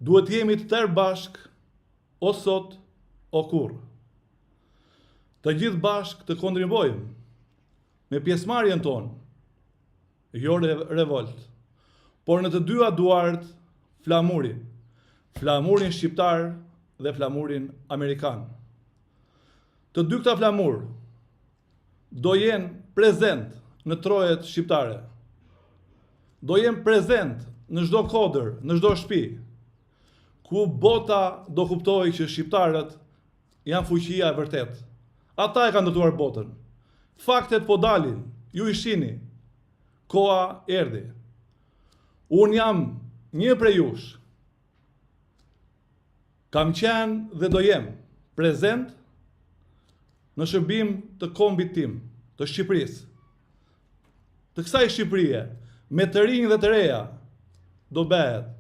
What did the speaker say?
Duhet jemi të tërë bashk, o sot, o kur. Të gjithë bashk të kontribuojmë me pjesëmarrjen tonë, jo revolt, por në të dyja duart flamurin, flamurin shqiptar dhe flamurin amerikan. Të dy këta flamur do jenë prezent në trojet shqiptare, do jenë prezent në çdo kodër, në çdo shtëpi, ku bota do kuptojë që shqiptarët janë fuqia e vërtet. Ata e kanë ndërtuar botën. Faktet po dalin, ju i shihni. Koha erdhi. Unë jam një prej jush. Kam qenë dhe do jem prezent në shërbim të kombit tim, të Shqipërisë. Të kësaj Shqipërie, me të rinj dhe të reja, do bëhet